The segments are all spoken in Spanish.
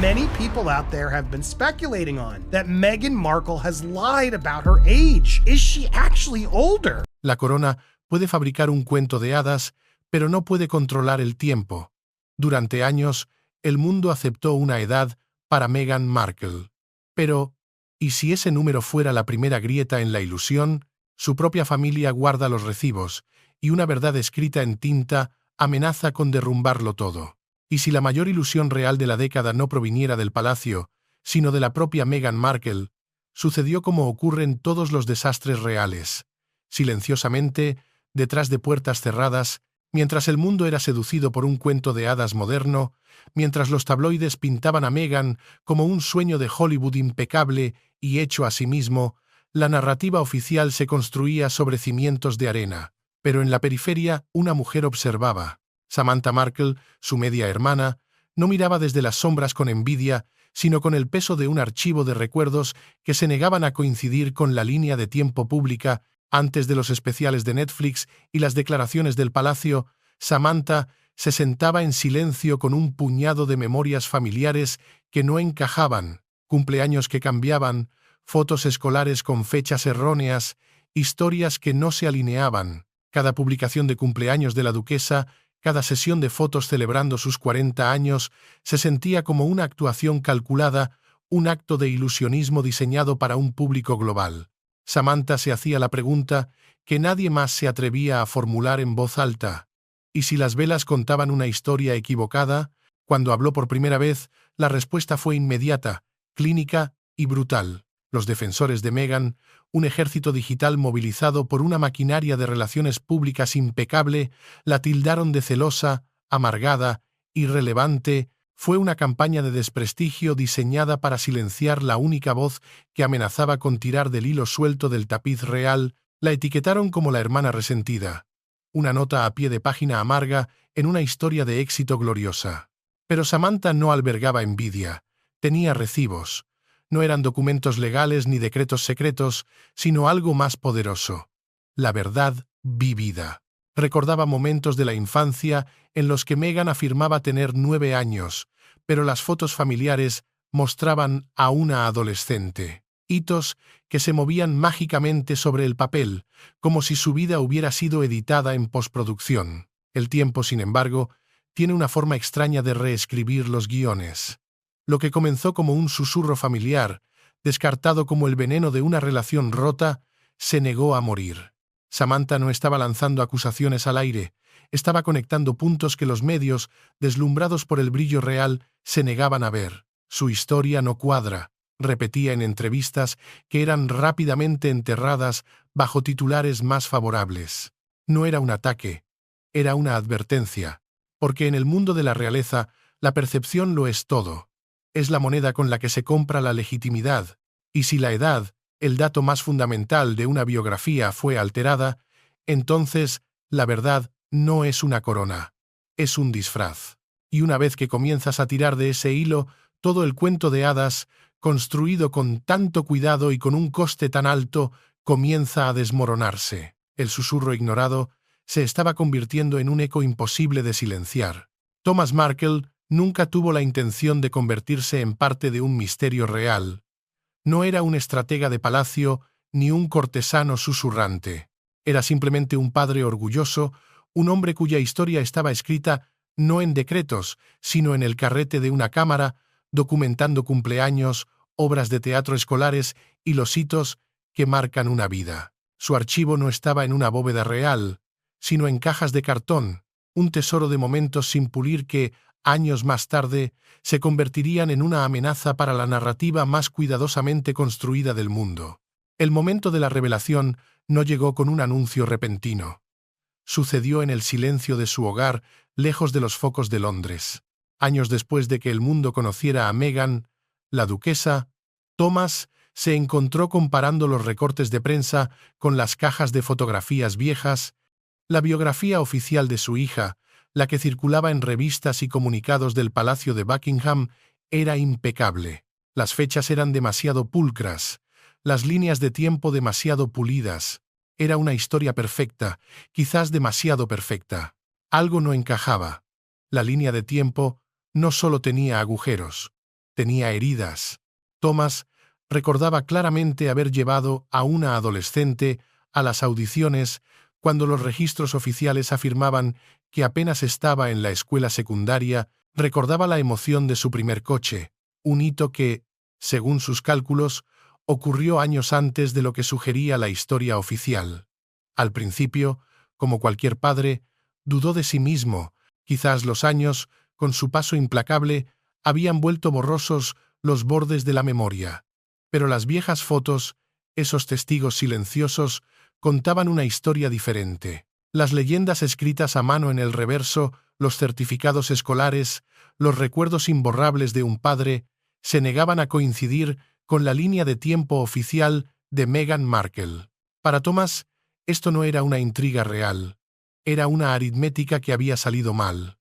many people out there have been speculating on, that Meghan Markle has lied about her age. Is she actually older? La corona puede fabricar un cuento de hadas, pero no puede controlar el tiempo. Durante años, el mundo aceptó una edad para Meghan Markle. Pero, ¿y si ese número fuera la primera grieta en la ilusión? Su propia familia guarda los recibos, y una verdad escrita en tinta amenaza con derrumbarlo todo. ¿Y si la mayor ilusión real de la década no proviniera del palacio, sino de la propia Meghan Markle? Sucedió como ocurren todos los desastres reales. Silenciosamente, detrás de puertas cerradas, mientras el mundo era seducido por un cuento de hadas moderno, mientras los tabloides pintaban a Meghan como un sueño de Hollywood impecable y hecho a sí mismo, la narrativa oficial se construía sobre cimientos de arena. Pero en la periferia una mujer observaba. Samantha Markle, su media hermana, no miraba desde las sombras con envidia, sino con el peso de un archivo de recuerdos que se negaban a coincidir con la línea de tiempo pública. Antes de los especiales de Netflix y las declaraciones del palacio, Samantha se sentaba en silencio con un puñado de memorias familiares que no encajaban, cumpleaños que cambiaban, fotos escolares con fechas erróneas, historias que no se alineaban. Cada publicación de cumpleaños de la duquesa, cada sesión de fotos celebrando sus 40 años, se sentía como una actuación calculada, un acto de ilusionismo diseñado para un público global. Samantha se hacía la pregunta que nadie más se atrevía a formular en voz alta. ¿Y si las velas contaban una historia equivocada? Cuando habló por primera vez, la respuesta fue inmediata, clínica y brutal. Los defensores de Meghan, un ejército digital movilizado por una maquinaria de relaciones públicas impecable, la tildaron de celosa, amargada, irrelevante. Fue una campaña de desprestigio diseñada para silenciar la única voz que amenazaba con tirar del hilo suelto del tapiz real. La etiquetaron como la hermana resentida. Una nota a pie de página amarga en una historia de éxito gloriosa. Pero Samantha no albergaba envidia. Tenía recibos. No eran documentos legales ni decretos secretos, sino algo más poderoso. La verdad vivida. Recordaba momentos de la infancia en los que Meghan afirmaba tener 9 años, pero las fotos familiares mostraban a una adolescente. Hitos que se movían mágicamente sobre el papel, como si su vida hubiera sido editada en postproducción. El tiempo, sin embargo, tiene una forma extraña de reescribir los guiones. Lo que comenzó como un susurro familiar, descartado como el veneno de una relación rota, se negó a morir. Samantha no estaba lanzando acusaciones al aire, estaba conectando puntos que los medios, deslumbrados por el brillo real, se negaban a ver. Su historia no cuadra, repetía en entrevistas que eran rápidamente enterradas bajo titulares más favorables. No era un ataque, era una advertencia, porque en el mundo de la realeza la percepción lo es todo. Es la moneda con la que se compra la legitimidad, y si la edad, el dato más fundamental de una biografía, fue alterada, entonces la verdad no es una corona, es un disfraz. Y una vez que comienzas a tirar de ese hilo, todo el cuento de hadas, construido con tanto cuidado y con un coste tan alto, comienza a desmoronarse. El susurro ignorado se estaba convirtiendo en un eco imposible de silenciar. Thomas Markle nunca tuvo la intención de convertirse en parte de un misterio real. No era un estratega de palacio ni un cortesano susurrante. Era simplemente un padre orgulloso, un hombre cuya historia estaba escrita no en decretos, sino en el carrete de una cámara, documentando cumpleaños, obras de teatro escolares y los hitos que marcan una vida. Su archivo no estaba en una bóveda real, sino en cajas de cartón, un tesoro de momentos sin pulir que, años más tarde, se convertirían en una amenaza para la narrativa más cuidadosamente construida del mundo. El momento de la revelación no llegó con un anuncio repentino. Sucedió en el silencio de su hogar, lejos de los focos de Londres. Años después de que el mundo conociera a Meghan, la duquesa, Thomas se encontró comparando los recortes de prensa con las cajas de fotografías viejas. La biografía oficial de su hija, la que circulaba en revistas y comunicados del Palacio de Buckingham, era impecable. Las fechas eran demasiado pulcras, las líneas de tiempo demasiado pulidas. Era una historia perfecta, quizás demasiado perfecta. Algo no encajaba. La línea de tiempo no solo tenía agujeros, tenía heridas. Thomas recordaba claramente haber llevado a una adolescente a las audiciones cuando los registros oficiales afirmaban que apenas estaba en la escuela secundaria. Recordaba la emoción de su primer coche, un hito que, según sus cálculos, ocurrió años antes de lo que sugería la historia oficial. Al principio, como cualquier padre, dudó de sí mismo. Quizás los años, con su paso implacable, habían vuelto borrosos los bordes de la memoria. Pero las viejas fotos, esos testigos silenciosos, contaban una historia diferente. Las leyendas escritas a mano en el reverso, los certificados escolares, los recuerdos imborrables de un padre, se negaban a coincidir con la línea de tiempo oficial de Meghan Markle. Para Thomas, esto no era una intriga real. Era una aritmética que había salido mal.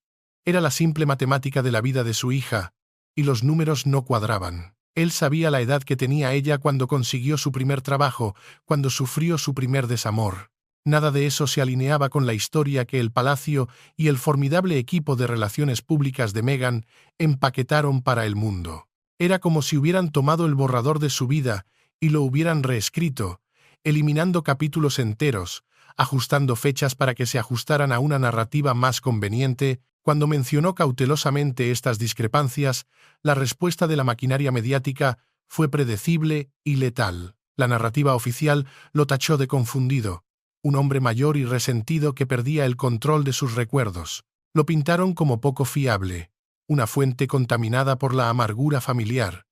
Era la simple matemática de la vida de su hija, y los números no cuadraban. Él sabía la edad que tenía ella cuando consiguió su primer trabajo, cuando sufrió su primer desamor. Nada de eso se alineaba con la historia que el palacio y el formidable equipo de relaciones públicas de Meghan empaquetaron para el mundo. Era como si hubieran tomado el borrador de su vida y lo hubieran reescrito, eliminando capítulos enteros, ajustando fechas para que se ajustaran a una narrativa más conveniente. Cuando mencionó cautelosamente estas discrepancias, la respuesta de la maquinaria mediática fue predecible y letal. La narrativa oficial lo tachó de confundido, un hombre mayor y resentido que perdía el control de sus recuerdos. Lo pintaron como poco fiable, una fuente contaminada por la amargura familiar.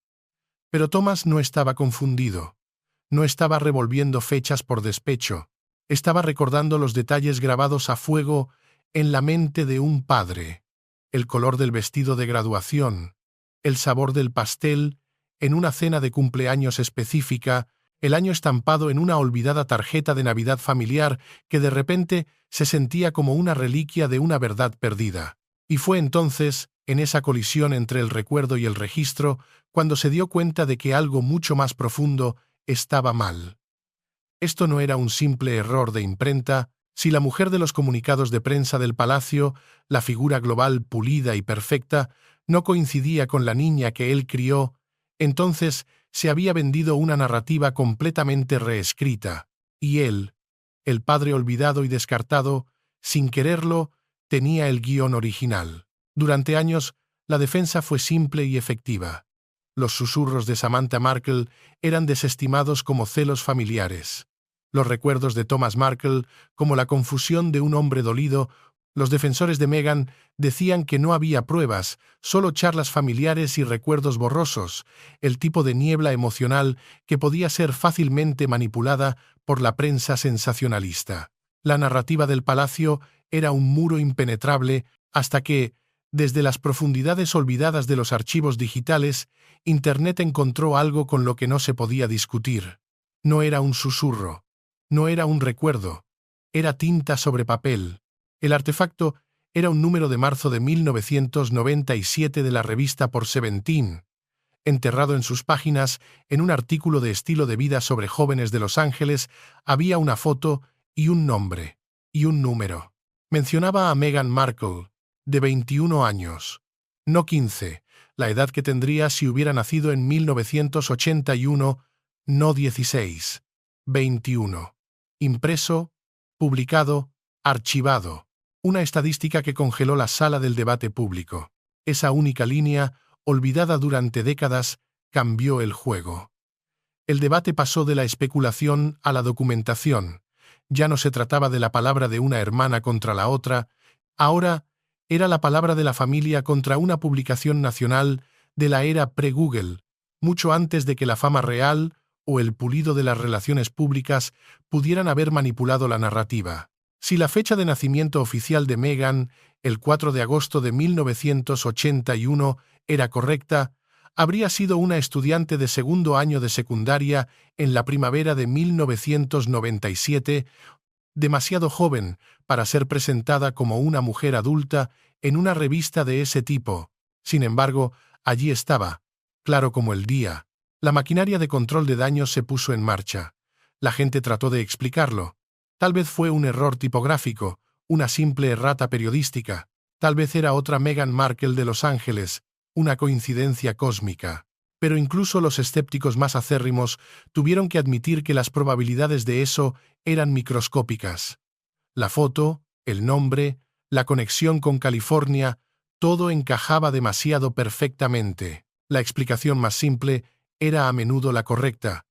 Pero Thomas no estaba confundido. No estaba revolviendo fechas por despecho. Estaba recordando los detalles grabados a fuego en la mente de un padre. El color del vestido de graduación, el sabor del pastel en una cena de cumpleaños específica, el año estampado en una olvidada tarjeta de Navidad familiar que de repente se sentía como una reliquia de una verdad perdida. Y fue entonces, en esa colisión entre el recuerdo y el registro, cuando se dio cuenta de que algo mucho más profundo estaba mal. Esto no era un simple error de imprenta. Si la mujer de los comunicados de prensa del palacio, la figura global pulida y perfecta, no coincidía con la niña que él crió, entonces se había vendido una narrativa completamente reescrita, y él, el padre olvidado y descartado, sin quererlo, tenía el guión original. Durante años, la defensa fue simple y efectiva. Los susurros de Samantha Markle eran desestimados como celos familiares. Los recuerdos de Thomas Markle como la confusión de un hombre dolido. Los defensores de Meghan decían que no había pruebas, solo charlas familiares y recuerdos borrosos, el tipo de niebla emocional que podía ser fácilmente manipulada por la prensa sensacionalista. La narrativa del palacio era un muro impenetrable hasta que, desde las profundidades olvidadas de los archivos digitales, Internet encontró algo con lo que no se podía discutir. No era un susurro. No era un recuerdo, era tinta sobre papel. El artefacto era un número de marzo de 1997 de la revista Por Seventeen. Enterrado en sus páginas, en un artículo de estilo de vida sobre jóvenes de Los Ángeles, había una foto y un nombre, y un número. Mencionaba a Meghan Markle, de 21 años, no 15, la edad que tendría si hubiera nacido en 1981, no 16, 21. Impreso, publicado, archivado. Una estadística que congeló la sala del debate público. Esa única línea, olvidada durante décadas, cambió el juego. El debate pasó de la especulación a la documentación. Ya no se trataba de la palabra de una hermana contra la otra, ahora era la palabra de la familia contra una publicación nacional de la era pre-Google, mucho antes de que la fama real o el pulido de las relaciones públicas pudieran haber manipulado la narrativa. Si la fecha de nacimiento oficial de Meghan, el 4 de agosto de 1981, era correcta, habría sido una estudiante de segundo año de secundaria en la primavera de 1997, demasiado joven para ser presentada como una mujer adulta en una revista de ese tipo. Sin embargo, allí estaba, claro como el día. La maquinaria de control de daños se puso en marcha. La gente trató de explicarlo. Tal vez fue un error tipográfico, una simple errata periodística. Tal vez era otra Meghan Markle de Los Ángeles, una coincidencia cósmica. Pero incluso los escépticos más acérrimos tuvieron que admitir que las probabilidades de eso eran microscópicas. La foto, el nombre, la conexión con California, todo encajaba demasiado perfectamente. La explicación más simple era a menudo la correcta.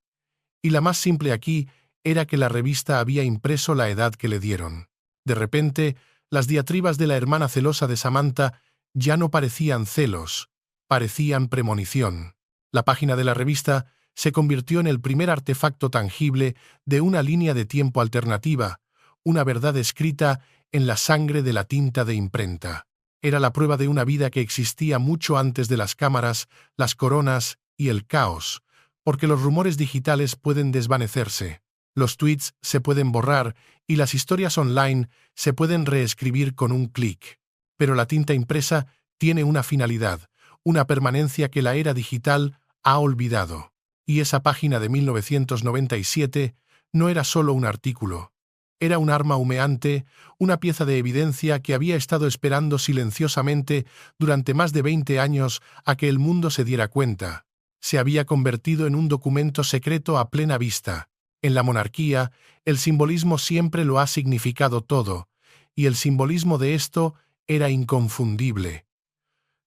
Y la más simple aquí era que la revista había impreso la edad que le dieron. De repente, las diatribas de la hermana celosa de Samantha ya no parecían celos, parecían premonición. La página de la revista se convirtió en el primer artefacto tangible de una línea de tiempo alternativa, una verdad escrita en la sangre de la tinta de imprenta. Era la prueba de una vida que existía mucho antes de las cámaras, las coronas y el caos, porque los rumores digitales pueden desvanecerse, los tweets se pueden borrar y las historias online se pueden reescribir con un clic. Pero la tinta impresa tiene una finalidad, una permanencia que la era digital ha olvidado. Y esa página de 1997 no era solo un artículo. Era un arma humeante, una pieza de evidencia que había estado esperando silenciosamente durante más de 20 años a que el mundo se diera cuenta. Se había convertido en un documento secreto a plena vista. En la monarquía, el simbolismo siempre lo ha significado todo, y el simbolismo de esto era inconfundible.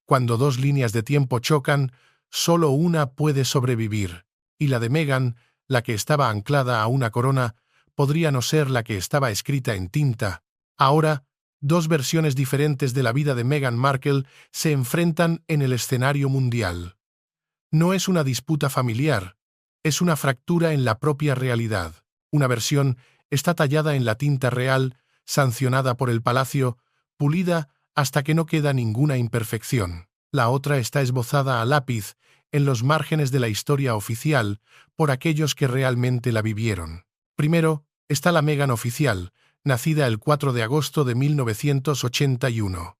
Cuando dos líneas de tiempo chocan, solo una puede sobrevivir, y la de Meghan, la que estaba anclada a una corona, podría no ser la que estaba escrita en tinta. Ahora, dos versiones diferentes de la vida de Meghan Markle se enfrentan en el escenario mundial. No es una disputa familiar, es una fractura en la propia realidad. Una versión está tallada en la tinta real, sancionada por el palacio, pulida hasta que no queda ninguna imperfección. La otra está esbozada a lápiz en los márgenes de la historia oficial por aquellos que realmente la vivieron. Primero está la Meghan oficial, nacida el 4 de agosto de 1981.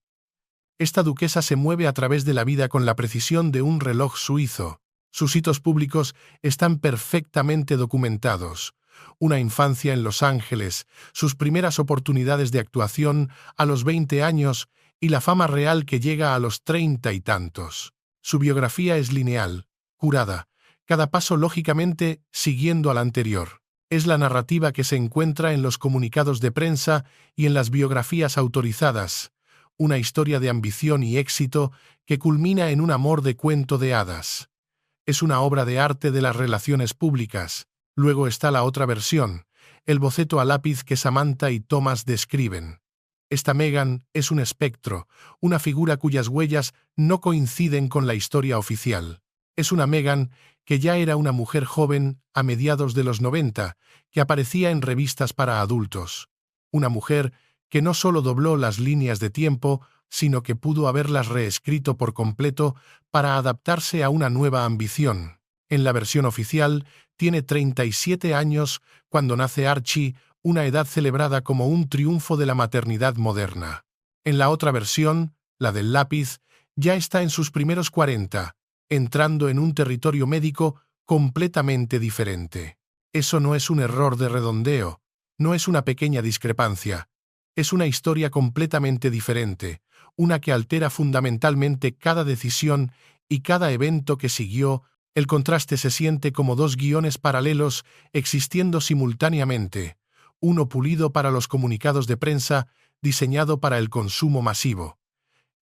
Esta duquesa se mueve a través de la vida con la precisión de un reloj suizo. Sus hitos públicos están perfectamente documentados. Una infancia en Los Ángeles, sus primeras oportunidades de actuación a los 20 años y la fama real que llega a los 30 y tantos. Su biografía es lineal, curada, cada paso lógicamente siguiendo al anterior. Es la narrativa que se encuentra en los comunicados de prensa y en las biografías autorizadas, una historia de ambición y éxito que culmina en un amor de cuento de hadas. Es una obra de arte de las relaciones públicas. Luego está la otra versión, el boceto a lápiz que Samantha y Thomas describen. Esta Meghan es un espectro, una figura cuyas huellas no coinciden con la historia oficial. Es una Meghan que ya era una mujer joven a mediados de los 90, que aparecía en revistas para adultos. Una mujer que no solo dobló las líneas de tiempo, sino que pudo haberlas reescrito por completo para adaptarse a una nueva ambición. En la versión oficial, tiene 37 años cuando nace Archie, una edad celebrada como un triunfo de la maternidad moderna. En la otra versión, la del lápiz, ya está en sus primeros 40, entrando en un territorio médico completamente diferente. Eso no es un error de redondeo, no es una pequeña discrepancia. Es una historia completamente diferente, una que altera fundamentalmente cada decisión y cada evento que siguió. El contraste se siente como dos guiones paralelos existiendo simultáneamente, uno pulido para los comunicados de prensa, diseñado para el consumo masivo.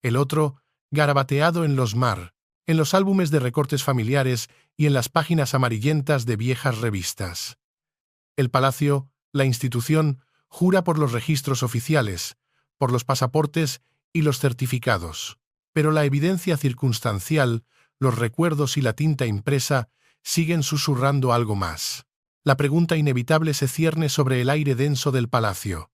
El otro, garabateado en los en los álbumes de recortes familiares y en las páginas amarillentas de viejas revistas. El palacio, la institución, jura por los registros oficiales, por los pasaportes y los certificados. Pero la evidencia circunstancial, los recuerdos y la tinta impresa siguen susurrando algo más. La pregunta inevitable se cierne sobre el aire denso del palacio.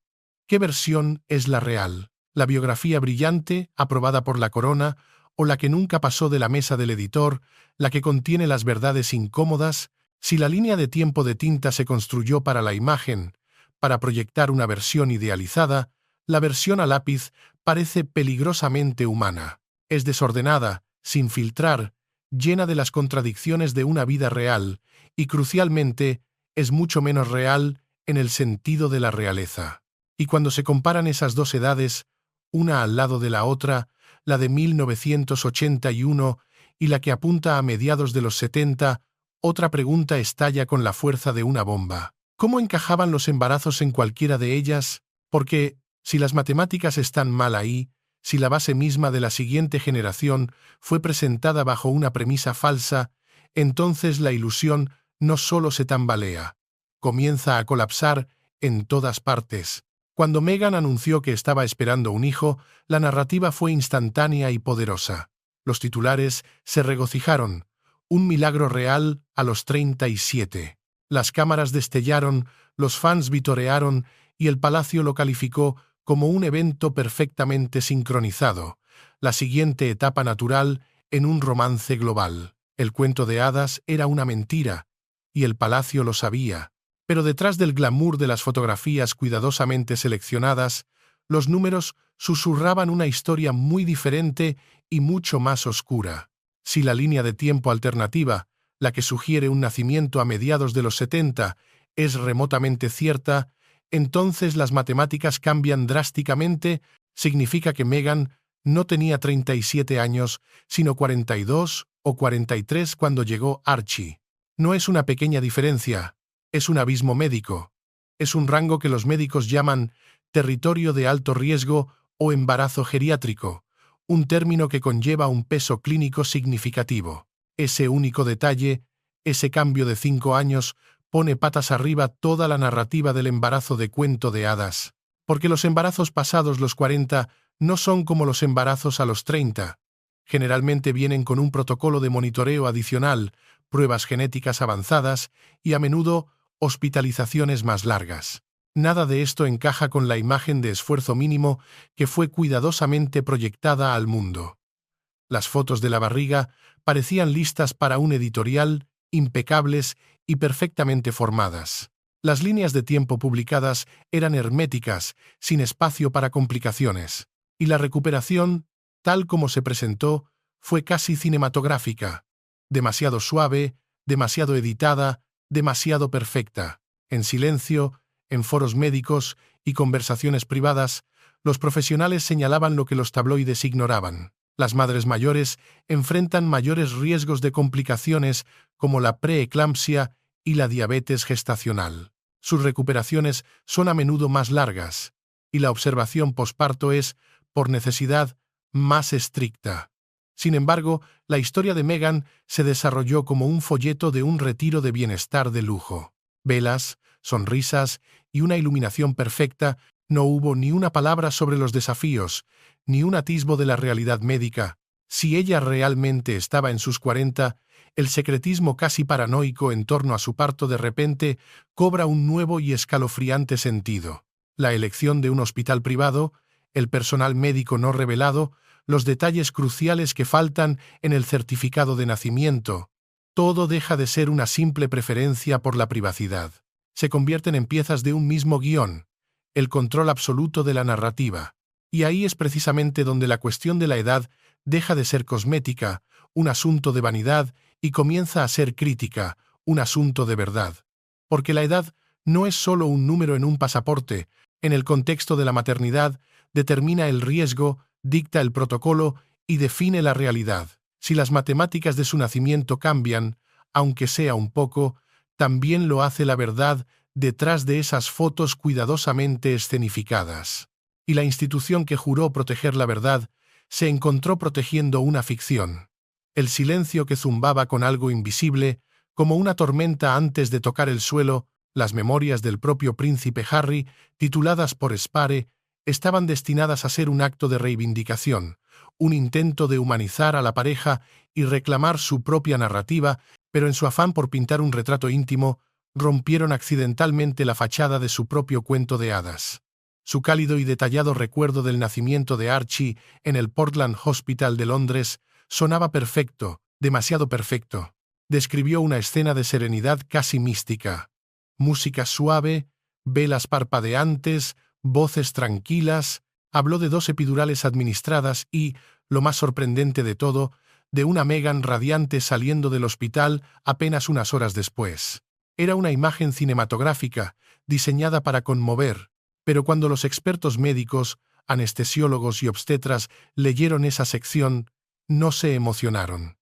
¿Qué versión es la real? ¿La biografía brillante, aprobada por la corona, o la que nunca pasó de la mesa del editor, la que contiene las verdades incómodas? Si la línea de tiempo de tinta se construyó para la imagen, para proyectar una versión idealizada, la versión a lápiz parece peligrosamente humana. Es desordenada, sin filtrar, llena de las contradicciones de una vida real, y crucialmente, es mucho menos real en el sentido de la realeza. Y cuando se comparan esas dos edades, una al lado de la otra, la de 1981 y la que apunta a mediados de los 70, otra pregunta estalla con la fuerza de una bomba. ¿Cómo encajaban los embarazos en cualquiera de ellas? Porque, si las matemáticas están mal ahí, si la base misma de la siguiente generación fue presentada bajo una premisa falsa, entonces la ilusión no solo se tambalea, comienza a colapsar en todas partes. Cuando Meghan anunció que estaba esperando un hijo, la narrativa fue instantánea y poderosa. Los titulares se regocijaron. Un milagro real a los 37. Las cámaras destellaron, los fans vitorearon y el palacio lo calificó como un evento perfectamente sincronizado, la siguiente etapa natural en un romance global. El cuento de hadas era una mentira, y el palacio lo sabía. Pero detrás del glamour de las fotografías cuidadosamente seleccionadas, los números susurraban una historia muy diferente y mucho más oscura. Si la línea de tiempo alternativa, la que sugiere un nacimiento a mediados de los 70, es remotamente cierta, entonces las matemáticas cambian drásticamente. Significa que Meghan no tenía 37 años, sino 42 o 43 cuando llegó Archie. No es una pequeña diferencia, es un abismo médico. Es un rango que los médicos llaman territorio de alto riesgo o embarazo geriátrico, un término que conlleva un peso clínico significativo. Ese único detalle, ese cambio de 5 años, pone patas arriba toda la narrativa del embarazo de cuento de hadas. Porque los embarazos pasados los 40 no son como los embarazos a los 30. Generalmente vienen con un protocolo de monitoreo adicional, pruebas genéticas avanzadas y a menudo hospitalizaciones más largas. Nada de esto encaja con la imagen de esfuerzo mínimo que fue cuidadosamente proyectada al mundo. Las fotos de la barriga parecían listas para un editorial, impecables y perfectamente formadas. Las líneas de tiempo publicadas eran herméticas, sin espacio para complicaciones. Y la recuperación, tal como se presentó, fue casi cinematográfica. Demasiado suave, demasiado editada, demasiado perfecta. En silencio, en foros médicos y conversaciones privadas, los profesionales señalaban lo que los tabloides ignoraban. Las madres mayores enfrentan mayores riesgos de complicaciones como la preeclampsia y la diabetes gestacional. Sus recuperaciones son a menudo más largas, y la observación posparto es, por necesidad, más estricta. Sin embargo, la historia de Meghan se desarrolló como un folleto de un retiro de bienestar de lujo. Velas, sonrisas y una iluminación perfecta. No hubo ni una palabra sobre los desafíos, ni un atisbo de la realidad médica. Si ella realmente estaba en sus 40, el secretismo casi paranoico en torno a su parto de repente cobra un nuevo y escalofriante sentido. La elección de un hospital privado, el personal médico no revelado, los detalles cruciales que faltan en el certificado de nacimiento, todo deja de ser una simple preferencia por la privacidad. Se convierten en piezas de un mismo guión, el control absoluto de la narrativa. Y ahí es precisamente donde la cuestión de la edad deja de ser cosmética, un asunto de vanidad, y comienza a ser crítica, un asunto de verdad. Porque la edad no es solo un número en un pasaporte. En el contexto de la maternidad, determina el riesgo, dicta el protocolo y define la realidad. Si las matemáticas de su nacimiento cambian, aunque sea un poco, también lo hace la verdad detrás de esas fotos cuidadosamente escenificadas. Y la institución que juró proteger la verdad se encontró protegiendo una ficción. El silencio que zumbaba con algo invisible, como una tormenta antes de tocar el suelo. Las memorias del propio príncipe Harry, tituladas por Spare, estaban destinadas a ser un acto de reivindicación, un intento de humanizar a la pareja y reclamar su propia narrativa, pero en su afán por pintar un retrato íntimo, rompieron accidentalmente la fachada de su propio cuento de hadas. Su cálido y detallado recuerdo del nacimiento de Archie en el Portland Hospital de Londres sonaba perfecto, demasiado perfecto. Describió una escena de serenidad casi mística. Música suave, velas parpadeantes, voces tranquilas. Habló de 2 epidurales administradas y, lo más sorprendente de todo, de una Meghan radiante saliendo del hospital apenas unas horas después. Era una imagen cinematográfica, diseñada para conmover, pero cuando los expertos médicos Anestesiólogos y obstetras leyeron esa sección, no se emocionaron.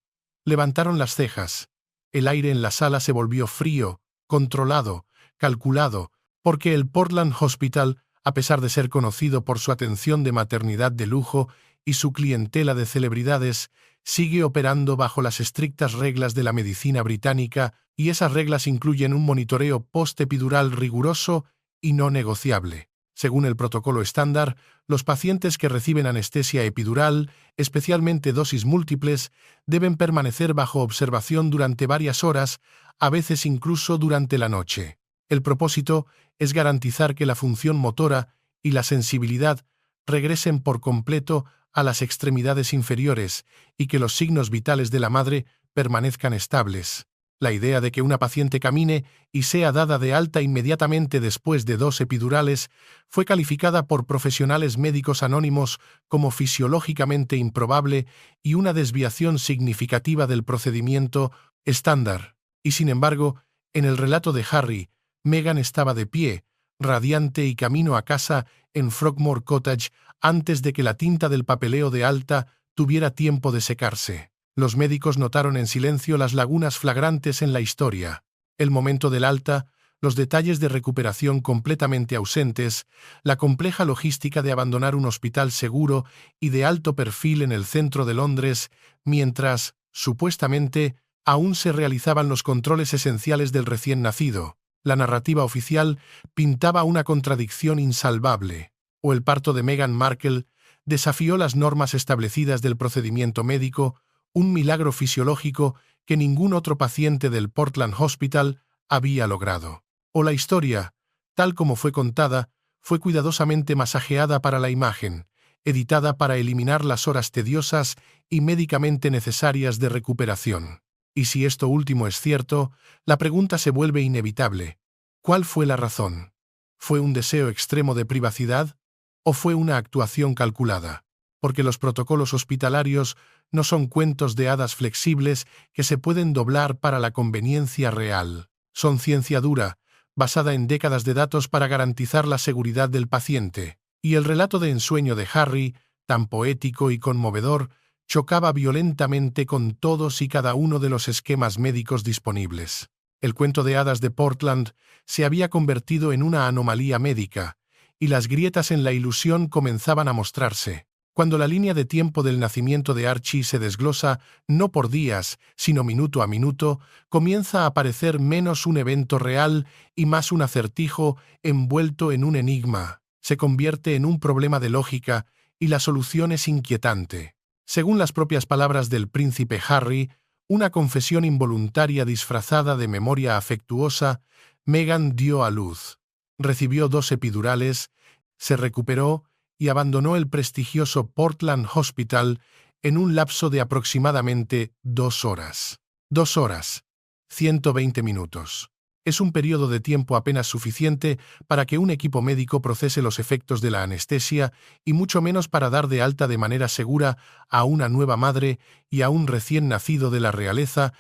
Levantaron las cejas. El aire en la sala se volvió frío, controlado, calculado, porque el Portland Hospital, a pesar de ser conocido por su atención de maternidad de lujo y su clientela de celebridades, sigue operando bajo las estrictas reglas de la medicina británica, y esas reglas incluyen un monitoreo postepidural riguroso y no negociable. Según el protocolo estándar, los pacientes que reciben anestesia epidural, especialmente dosis múltiples, deben permanecer bajo observación durante varias horas, a veces incluso durante la noche. El propósito es garantizar que la función motora y la sensibilidad regresen por completo a las extremidades inferiores y que los signos vitales de la madre permanezcan estables. La idea de que una paciente camine y sea dada de alta inmediatamente después de 2 epidurales fue calificada por profesionales médicos anónimos como fisiológicamente improbable y una desviación significativa del procedimiento estándar. Y sin embargo, en el relato de Harry, Meghan estaba de pie, radiante y camino a casa en Frogmore Cottage antes de que la tinta del papeleo de alta tuviera tiempo de secarse. Los médicos notaron en silencio las lagunas flagrantes en la historia, el momento del alta, los detalles de recuperación completamente ausentes, la compleja logística de abandonar un hospital seguro y de alto perfil en el centro de Londres, mientras, supuestamente, aún se realizaban los controles esenciales del recién nacido. La narrativa oficial pintaba una contradicción insalvable. O el parto de Meghan Markle desafió las normas establecidas del procedimiento médico, un milagro fisiológico que ningún otro paciente del Portland Hospital había logrado. O la historia, tal como fue contada, fue cuidadosamente masajeada para la imagen, editada para eliminar las horas tediosas y médicamente necesarias de recuperación. Y si esto último es cierto, la pregunta se vuelve inevitable. ¿Cuál fue la razón? ¿Fue un deseo extremo de privacidad? ¿O fue una actuación calculada? Porque los protocolos hospitalarios no son cuentos de hadas flexibles que se pueden doblar para la conveniencia real. Son ciencia dura, basada en décadas de datos para garantizar la seguridad del paciente. Y el relato de ensueño de Harry, tan poético y conmovedor, chocaba violentamente con todos y cada uno de los esquemas médicos disponibles. El cuento de hadas de Portland se había convertido en una anomalía médica, y las grietas en la ilusión comenzaban a mostrarse. Cuando la línea de tiempo del nacimiento de Archie se desglosa no por días, sino minuto a minuto, comienza a aparecer menos un evento real y más un acertijo envuelto en un enigma. Se convierte en un problema de lógica y la solución es inquietante. Según las propias palabras del príncipe Harry, una confesión involuntaria disfrazada de memoria afectuosa, Meghan dio a luz. Recibió 2 epidurales, se recuperó y abandonó el prestigioso Portland Hospital en un lapso de aproximadamente 2 horas. 2 horas, 120 minutos. Es un periodo de tiempo apenas suficiente para que un equipo médico procese los efectos de la anestesia y mucho menos para dar de alta de manera segura a una nueva madre y a un recién nacido de la realeza.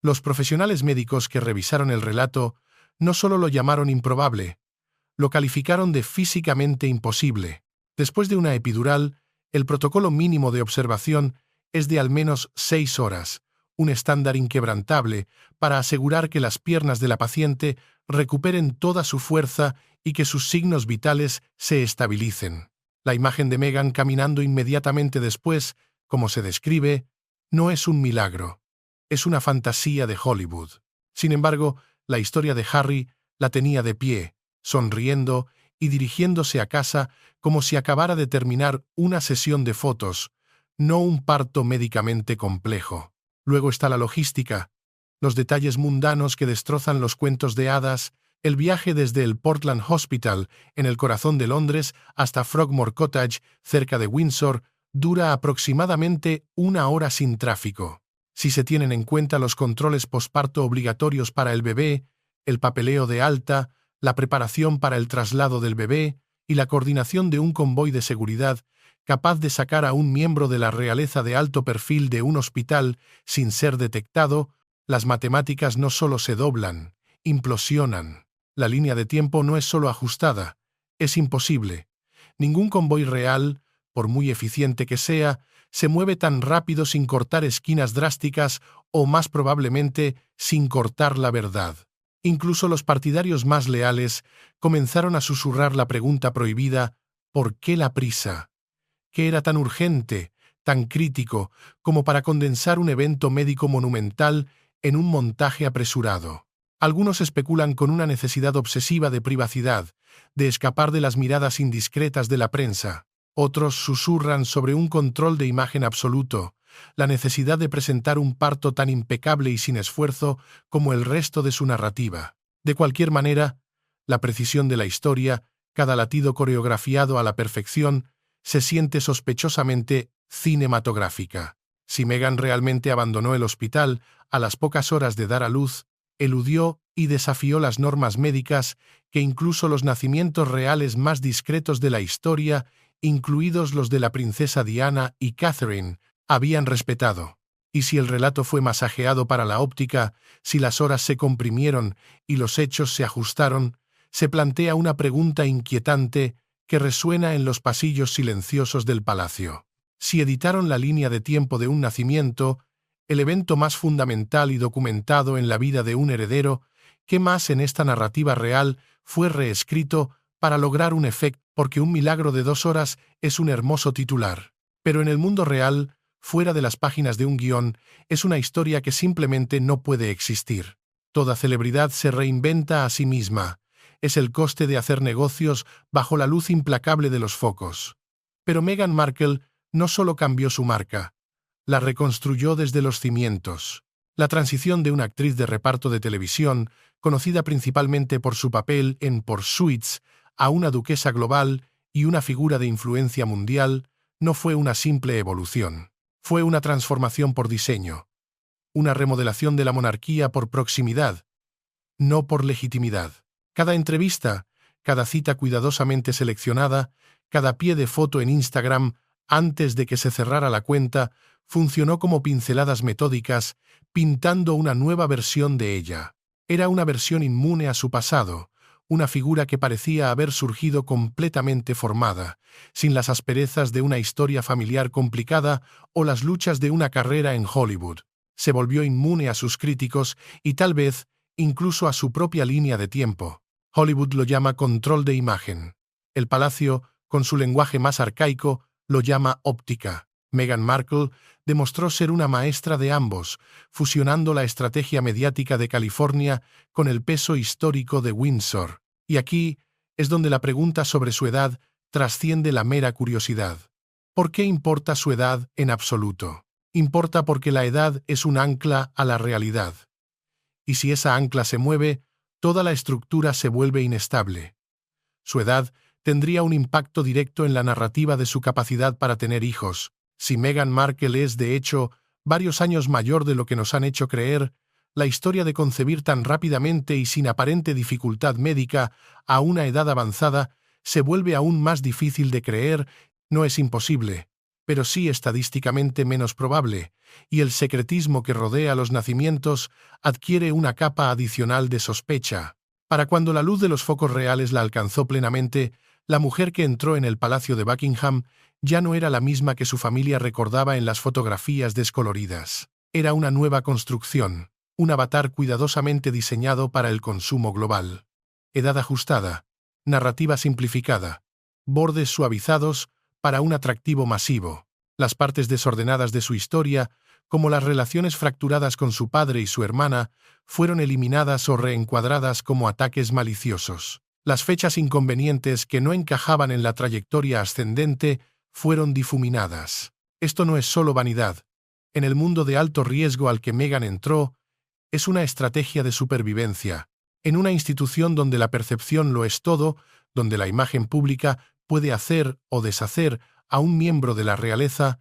Los profesionales médicos que revisaron el relato no solo lo llamaron improbable, lo calificaron de físicamente imposible. Después de una epidural, el protocolo mínimo de observación es de al menos 6 horas, un estándar inquebrantable para asegurar que las piernas de la paciente recuperen toda su fuerza y que sus signos vitales se estabilicen. La imagen de Meghan caminando inmediatamente después, como se describe, no es un milagro, es una fantasía de Hollywood. Sin embargo, la historia de Harry la tenía de pie, sonriendo y dirigiéndose a casa como si acabara de terminar una sesión de fotos, no un parto médicamente complejo. Luego está la logística, los detalles mundanos que destrozan los cuentos de hadas, el viaje desde el Portland Hospital, en el corazón de Londres, hasta Frogmore Cottage, cerca de Windsor, dura aproximadamente 1 hora sin tráfico. Si se tienen en cuenta los controles posparto obligatorios para el bebé, el papeleo de alta, la preparación para el traslado del bebé y la coordinación de un convoy de seguridad capaz de sacar a un miembro de la realeza de alto perfil de un hospital sin ser detectado, las matemáticas no solo se doblan, implosionan. La línea de tiempo no es solo ajustada, es imposible. Ningún convoy real, por muy eficiente que sea, se mueve tan rápido sin cortar esquinas drásticas o, más probablemente, sin cortar la verdad. Incluso los partidarios más leales comenzaron a susurrar la pregunta prohibida: ¿por qué la prisa? ¿Qué era tan urgente, tan crítico, como para condensar un evento médico monumental en un montaje apresurado? Algunos especulan con una necesidad obsesiva de privacidad, de escapar de las miradas indiscretas de la prensa. Otros susurran sobre un control de imagen absoluto, la necesidad de presentar un parto tan impecable y sin esfuerzo como el resto de su narrativa. De cualquier manera, la precisión de la historia, cada latido coreografiado a la perfección, se siente sospechosamente cinematográfica. Si Meghan realmente abandonó el hospital a las pocas horas de dar a luz, eludió y desafió las normas médicas que incluso los nacimientos reales más discretos de la historia, incluidos los de la princesa Diana y Catherine, habían respetado. Y si el relato fue masajeado para la óptica, si las horas se comprimieron y los hechos se ajustaron, se plantea una pregunta inquietante que resuena en los pasillos silenciosos del palacio. Si editaron la línea de tiempo de un nacimiento, el evento más fundamental y documentado en la vida de un heredero, ¿qué más en esta narrativa real fue reescrito para lograr un efecto? Porque un milagro de 2 horas es un hermoso titular. Pero en el mundo real, fuera de las páginas de un guión, es una historia que simplemente no puede existir. Toda celebridad se reinventa a sí misma. Es el coste de hacer negocios bajo la luz implacable de los focos. Pero Meghan Markle no solo cambió su marca, la reconstruyó desde los cimientos. La transición de una actriz de reparto de televisión, conocida principalmente por su papel en Suits, a una duquesa global y una figura de influencia mundial, no fue una simple evolución. Fue una transformación por diseño, una remodelación de la monarquía por proximidad, no por legitimidad. Cada entrevista, cada cita cuidadosamente seleccionada, cada pie de foto en Instagram antes de que se cerrara la cuenta, funcionó como pinceladas metódicas, pintando una nueva versión de ella. Era una versión inmune a su pasado, una figura que parecía haber surgido completamente formada, sin las asperezas de una historia familiar complicada o las luchas de una carrera en Hollywood. Se volvió inmune a sus críticos y tal vez incluso a su propia línea de tiempo. Hollywood lo llama control de imagen. El palacio, con su lenguaje más arcaico, lo llama óptica. Meghan Markle demostró ser una maestra de ambos, fusionando la estrategia mediática de California con el peso histórico de Windsor. Y aquí es donde la pregunta sobre su edad trasciende la mera curiosidad. ¿Por qué importa su edad en absoluto? Importa porque la edad es un ancla a la realidad. Y si esa ancla se mueve, toda la estructura se vuelve inestable. Su edad tendría un impacto directo en la narrativa de su capacidad para tener hijos. Si Meghan Markle es, de hecho, varios años mayor de lo que nos han hecho creer, la historia de concebir tan rápidamente y sin aparente dificultad médica a una edad avanzada se vuelve aún más difícil de creer. No es imposible, pero sí estadísticamente menos probable, y el secretismo que rodea los nacimientos adquiere una capa adicional de sospecha. Para cuando la luz de los focos reales la alcanzó plenamente, la mujer que entró en el Palacio de Buckingham ya no era la misma que su familia recordaba en las fotografías descoloridas. Era una nueva construcción, un avatar cuidadosamente diseñado para el consumo global. Edad ajustada, narrativa simplificada, bordes suavizados para un atractivo masivo. Las partes desordenadas de su historia, como las relaciones fracturadas con su padre y su hermana, fueron eliminadas o reencuadradas como ataques maliciosos. Las fechas inconvenientes que no encajaban en la trayectoria ascendente fueron difuminadas. Esto no es solo vanidad. En el mundo de alto riesgo al que Meghan entró, es una estrategia de supervivencia. En una institución donde la percepción lo es todo, donde la imagen pública puede hacer o deshacer a un miembro de la realeza,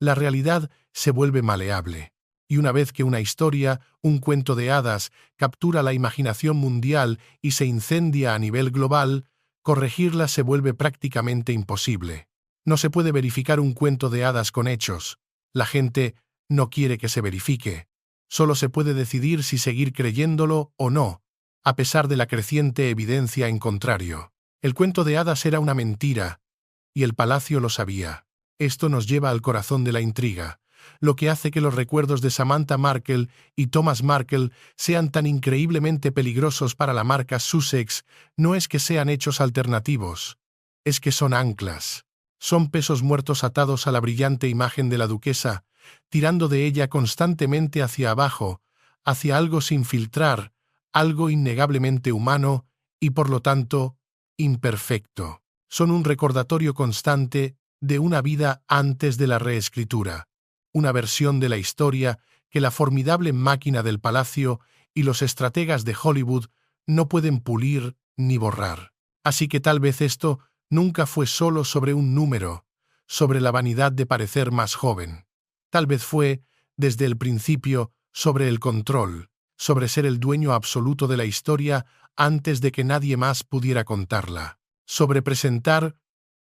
la realidad se vuelve maleable. Y una vez que una historia, un cuento de hadas, captura la imaginación mundial y se incendia a nivel global, corregirla se vuelve prácticamente imposible. No se puede verificar un cuento de hadas con hechos. La gente no quiere que se verifique. Solo se puede decidir si seguir creyéndolo o no, a pesar de la creciente evidencia en contrario. El cuento de hadas era una mentira, y el palacio lo sabía. Esto nos lleva al corazón de la intriga. Lo que hace que los recuerdos de Samantha Markle y Thomas Markle sean tan increíblemente peligrosos para la marca Sussex no es que sean hechos alternativos, es que son anclas. Son pesos muertos atados a la brillante imagen de la duquesa, tirando de ella constantemente hacia abajo, hacia algo sin filtrar, algo innegablemente humano y, por lo tanto, imperfecto. Son un recordatorio constante de una vida antes de la reescritura, una versión de la historia que la formidable máquina del palacio y los estrategas de Hollywood no pueden pulir ni borrar. Así que tal vez esto nunca fue solo sobre un número, sobre la vanidad de parecer más joven. Tal vez fue, desde el principio, sobre el control, sobre ser el dueño absoluto de la historia antes de que nadie más pudiera contarla, sobre presentar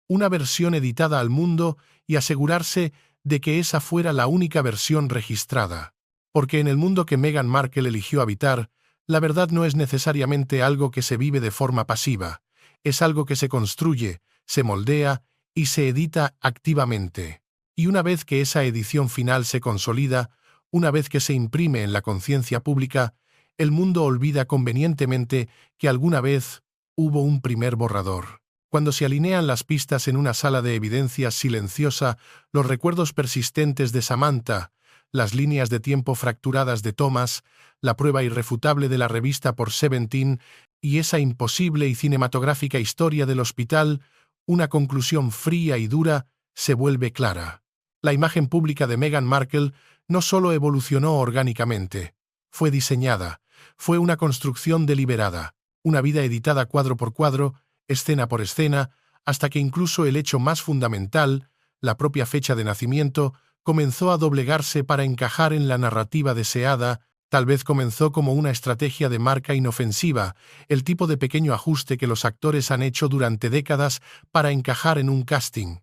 una versión editada al mundo y asegurarse de que esa fuera la única versión registrada. Porque en el mundo que Meghan Markle eligió habitar, la verdad no es necesariamente algo que se vive de forma pasiva, es algo que se construye, se moldea y se edita activamente. Y una vez que esa edición final se consolida, una vez que se imprime en la conciencia pública, el mundo olvida convenientemente que alguna vez hubo un primer borrador. Cuando se alinean las pistas en una sala de evidencias silenciosa, los recuerdos persistentes de Samantha, las líneas de tiempo fracturadas de Thomas, la prueba irrefutable de la revista por Seventeen y esa imposible y cinematográfica historia del hospital, una conclusión fría y dura se vuelve clara. La imagen pública de Meghan Markle no solo evolucionó orgánicamente, fue diseñada, fue una construcción deliberada, una vida editada cuadro por cuadro, escena por escena, hasta que incluso el hecho más fundamental, la propia fecha de nacimiento, comenzó a doblegarse para encajar en la narrativa deseada. Tal vez comenzó como una estrategia de marca inofensiva, el tipo de pequeño ajuste que los actores han hecho durante décadas para encajar en un casting.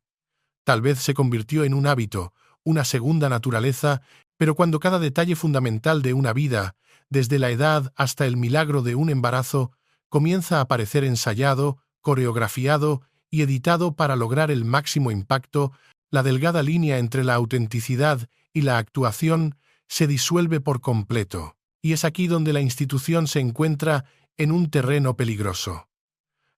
Tal vez se convirtió en un hábito, una segunda naturaleza, pero cuando cada detalle fundamental de una vida, desde la edad hasta el milagro de un embarazo, comienza a parecer ensayado, coreografiado y editado para lograr el máximo impacto, la delgada línea entre la autenticidad y la actuación se disuelve por completo, y es aquí donde la institución se encuentra en un terreno peligroso.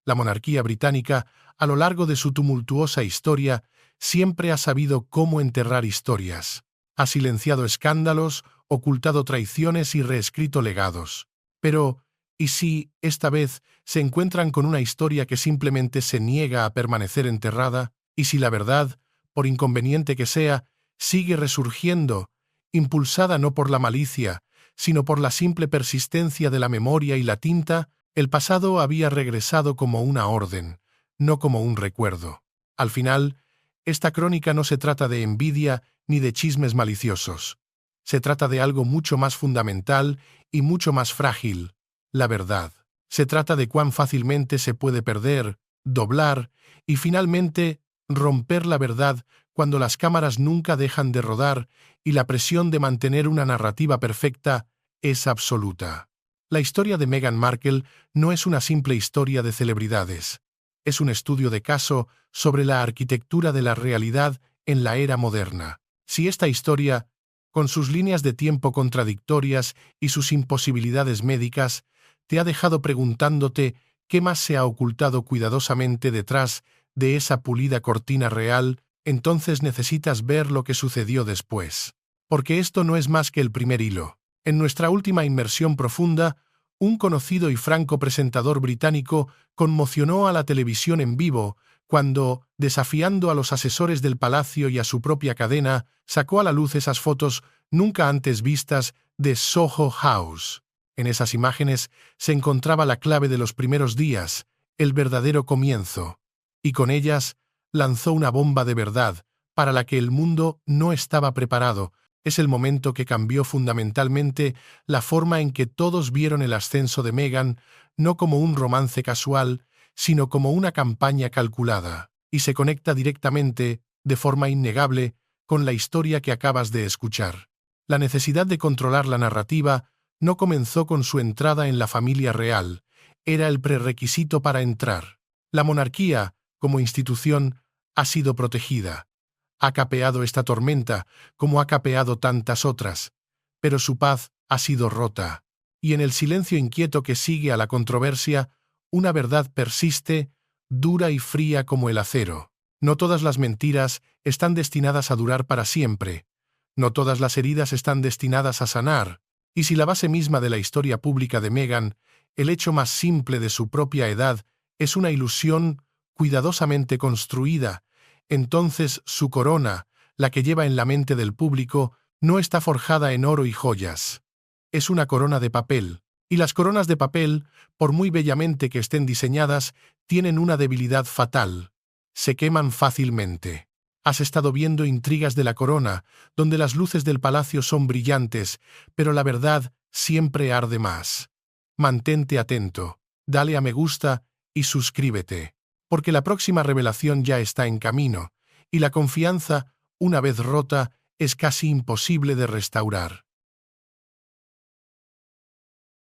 La monarquía británica, a lo largo de su tumultuosa historia, siempre ha sabido cómo enterrar historias. Ha silenciado escándalos, ocultado traiciones y reescrito legados. Pero, ¿y si, esta vez, se encuentran con una historia que simplemente se niega a permanecer enterrada? ¿Y si la verdad, por inconveniente que sea, sigue resurgiendo, impulsada no por la malicia, sino por la simple persistencia de la memoria y la tinta? El pasado había regresado como una orden, no como un recuerdo. Al final, esta crónica no se trata de envidia ni de chismes maliciosos. Se trata de algo mucho más fundamental y mucho más frágil, la verdad. Se trata de cuán fácilmente se puede perder, doblar y finalmente romper la verdad cuando las cámaras nunca dejan de rodar y la presión de mantener una narrativa perfecta es absoluta. La historia de Meghan Markle no es una simple historia de celebridades. Es un estudio de caso sobre la arquitectura de la realidad en la era moderna. Si esta historia, con sus líneas de tiempo contradictorias y sus imposibilidades médicas, te ha dejado preguntándote qué más se ha ocultado cuidadosamente detrás de esa pulida cortina real, entonces necesitas ver lo que sucedió después. Porque esto no es más que el primer hilo. En nuestra última inmersión profunda, un conocido y franco presentador británico conmocionó a la televisión en vivo cuando, desafiando a los asesores del palacio y a su propia cadena, sacó a la luz esas fotos nunca antes vistas de Soho House. En esas imágenes se encontraba la clave de los primeros días, el verdadero comienzo, y con ellas lanzó una bomba de verdad para la que el mundo no estaba preparado. Es el momento que cambió fundamentalmente la forma en que todos vieron el ascenso de Meghan, no como un romance casual, sino como una campaña calculada, y se conecta directamente, de forma innegable, con la historia que acabas de escuchar. La necesidad de controlar la narrativa no comenzó con su entrada en la familia real, era el prerequisito para entrar. La monarquía, como institución, ha sido protegida. Ha capeado esta tormenta como ha capeado tantas otras, pero su paz ha sido rota. Y en el silencio inquieto que sigue a la controversia, una verdad persiste, dura y fría como el acero. No todas las mentiras están destinadas a durar para siempre. No todas las heridas están destinadas a sanar. Y si la base misma de la historia pública de Meghan, el hecho más simple de su propia edad, es una ilusión cuidadosamente construida, entonces su corona, la que lleva en la mente del público, no está forjada en oro y joyas. Es una corona de papel, y las coronas de papel, por muy bellamente que estén diseñadas, tienen una debilidad fatal. Se queman fácilmente. Has estado viendo Intrigas de la Corona, donde las luces del palacio son brillantes, pero la verdad siempre arde más. Mantente atento, dale a me gusta y suscríbete, porque la próxima revelación ya está en camino, y la confianza, una vez rota, es casi imposible de restaurar.